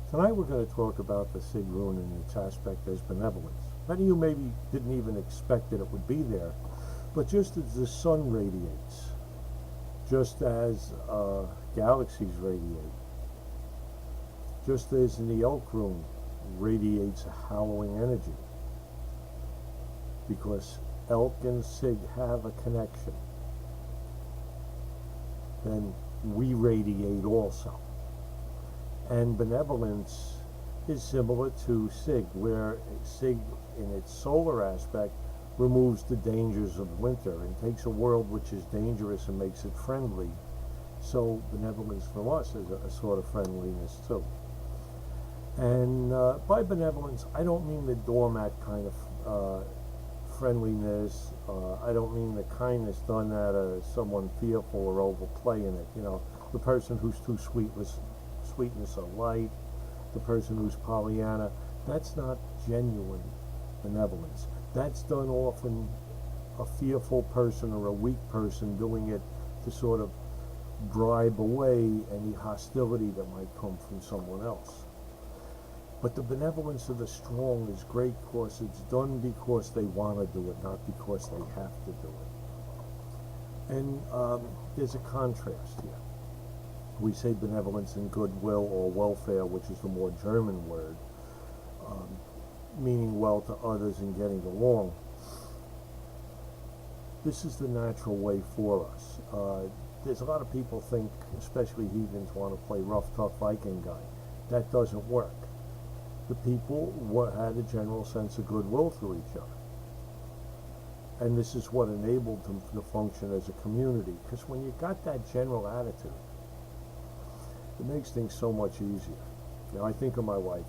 Tonight we're going to talk about the Sig Rune and its aspect as benevolence. Many of you maybe didn't even expect that it would be there, but just as the sun radiates, just as galaxies radiate, just as in the Elk Rune radiates a hallowing energy, because Elk and Sig have a connection, then we radiate also. And benevolence is similar to Sig, where Sig, in its solar aspect, removes the dangers of winter and takes a world which is dangerous and makes it friendly. So benevolence from us is a sort of friendliness too. And by benevolence, I don't mean the doormat kind of friendliness. I don't mean the kindness done out of someone fearful or overplaying it. You know, the person who's too sweetness of light, the person who's Pollyanna. That's not genuine benevolence. That's done often a fearful person or a weak person doing it to sort of bribe away any hostility that might come from someone else. But the benevolence of the strong is great because it's done because they want to do it, not because they have to do it. And there's a contrast here. We say benevolence and goodwill or welfare, which is the more German word, meaning well to others and getting along. This is the natural way for us. There's a lot of people think, especially heathens, want to play rough, tough Viking guy. That doesn't work. The people had a general sense of goodwill through each other. And this is what enabled them to function as a community. Because when you got that general attitude, it makes things so much easier. You know, I think of my wife.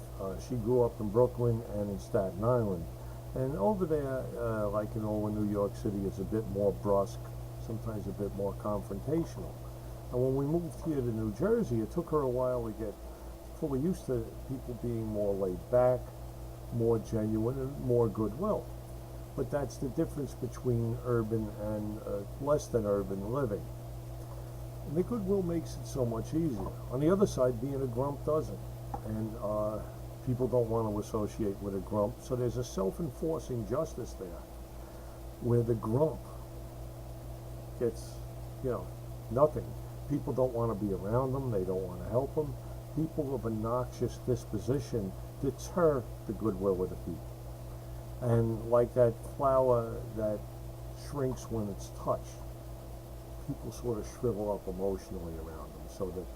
She grew up in Brooklyn and in Staten Island. And over there, like in all of New York City, is a bit more brusque, sometimes a bit more confrontational. And when we moved here to New Jersey, it took her a while to get fully used to people being more laid back, more genuine, and more goodwill. But that's the difference between urban and less than urban living. And the goodwill makes it so much easier. On the other side, being a grump doesn't. And people don't want to associate with a grump. So there's a self-enforcing justice there, where the grump gets, nothing. People don't want to be around them. They don't want to help them. People of a noxious disposition deter the goodwill of the people. And like that flower that shrinks when it's touched, people sort of shrivel up emotionally around them, so that,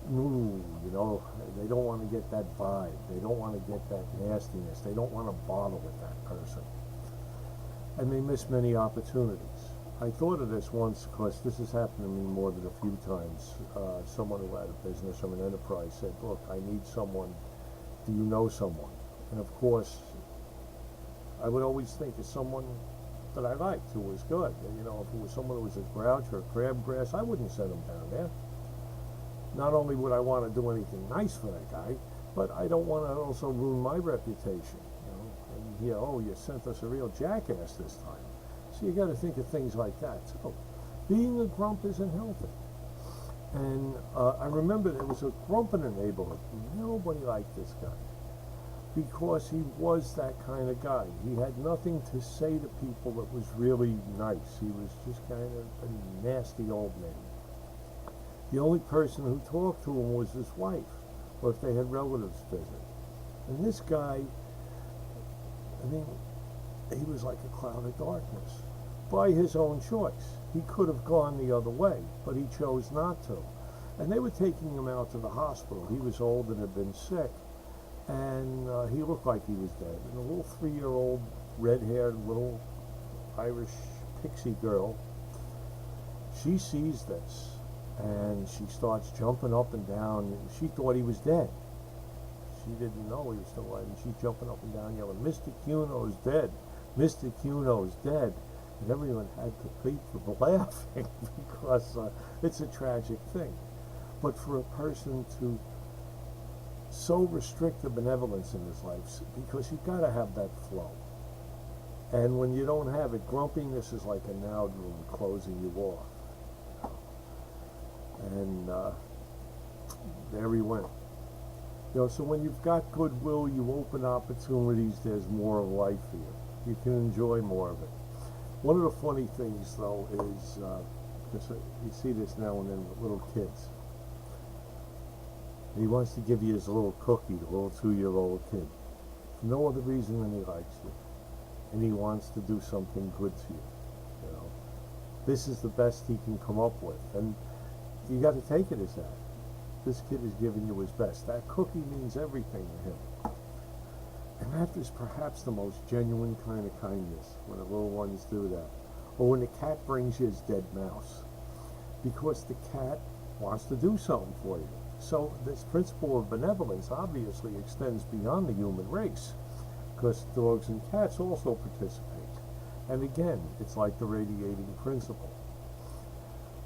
they don't want to get that vibe. They don't want to get that nastiness. They don't want to bother with that person. And they miss many opportunities. I thought of this once because this has happened to me more than a few times. Someone who had a business or an enterprise said, look, I need someone. Do you know someone? And of course, I would always think of someone that I liked, who was good. And, if it was someone who was a grouch or a crabgrass, I wouldn't send him down there. Not only would I want to do anything nice for that guy, but I don't want to also ruin my reputation. And you sent us a real jackass this time. So you got to think of things like that. So being a grump isn't healthy. And I remember there was a grump in the neighborhood. Nobody liked this guy, because he was that kind of guy. He had nothing to say to people that was really nice. He was just kind of a nasty old man. The only person who talked to him was his wife, or if they had relatives visit. And this guy, he was like a cloud of darkness. By his own choice. He could have gone the other way, but he chose not to. And they were taking him out to the hospital. He was old and had been sick. And he looked like he was dead. And a little 3-year-old, red-haired little Irish pixie girl, she sees this, and she starts jumping up and down. She thought he was dead. She didn't know he was still alive, and she's jumping up and down yelling, Mr. Cuno's dead. Mr. Cuno's dead. And everyone had to beat for laughing because it's a tragic thing. But for a person to so restrict the benevolence in his life, because you've got to have that flow. And when you don't have it, grumpiness is like a Nowd room closing you off. And there he went. You know, so when you've got goodwill, you open opportunities, there's more of life here. You can enjoy more of it. One of the funny things, though, is, because you see this now and then with little kids. He wants to give you his little cookie, the little 2-year-old kid, for no other reason than he likes you. And he wants to do something good to you, you know. This is the best he can come up with, and you got to take it as that. This kid is giving you his best. That cookie means everything to him. And that is perhaps the most genuine kind of kindness, when the little ones do that. Or when the cat brings you his dead mouse. Because the cat wants to do something for you. So this principle of benevolence obviously extends beyond the human race, because dogs and cats also participate. And again, it's like the radiating principle.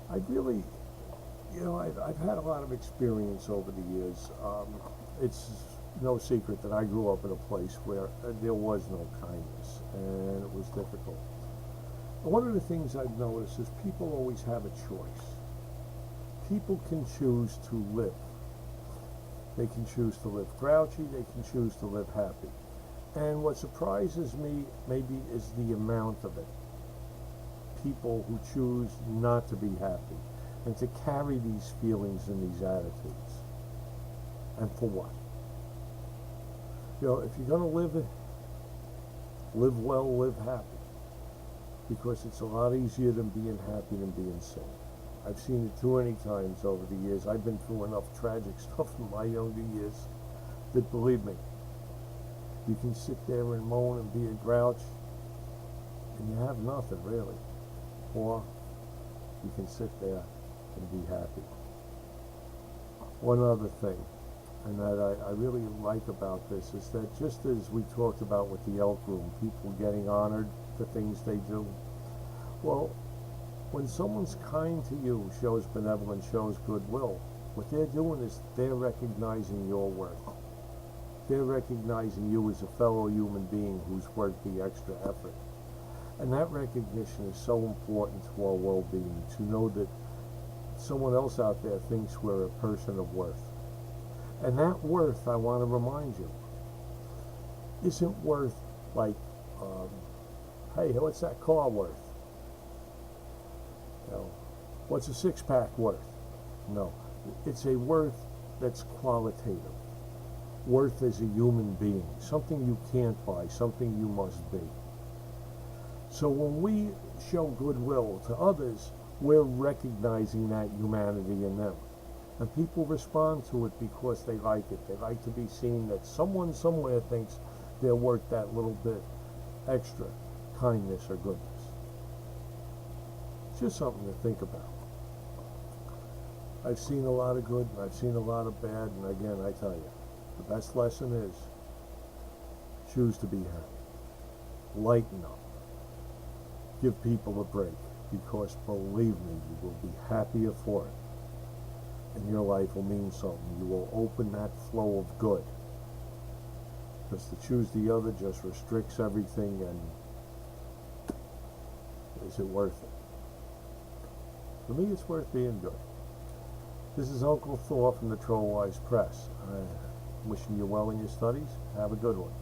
I really, you know, I've had a lot of experience over the years. It's no secret that I grew up in a place where there was no kindness, and it was difficult. And one of the things I've noticed is people always have a choice. People can choose to live. They can choose to live grouchy, they can choose to live happy. And what surprises me maybe is the amount of it. People who choose not to be happy and to carry these feelings and these attitudes. And for what? You know, if you're going to live well, live happy. Because it's a lot easier than being happy than being sad. I've seen it too many times over the years. I've been through enough tragic stuff in my younger years that, believe me, you can sit there and moan and be a grouch and you have nothing really. Or you can sit there and be happy. One other thing, and that I really like about this, is that just as we talked about with the elk room, people getting honored for things they do, well, when someone's kind to you, shows benevolence, shows goodwill, what they're doing is they're recognizing your worth. They're recognizing you as a fellow human being who's worth the extra effort. And that recognition is so important to our well-being, to know that someone else out there thinks we're a person of worth. And that worth, I want to remind you, isn't worth like, hey, what's that car worth? You know, what's a six-pack worth? No, it's a worth that's qualitative. Worth as a human being, something you can't buy, something you must be. So when we show goodwill to others, we're recognizing that humanity in them. And people respond to it because they like it. They like to be seen that someone somewhere thinks they're worth that little bit extra kindness or goodness. It's just something to think about. I've seen a lot of good and I've seen a lot of bad, and again, I tell you, the best lesson is choose to be happy. Lighten up. Give people a break, because believe me, you will be happier for it. And your life will mean something. You will open that flow of good. Because to choose the other just restricts everything, and is it worth it? For me, it's worth being good. This is Uncle Thor from the Trollwise Press. Wishing you well in your studies. Have a good one.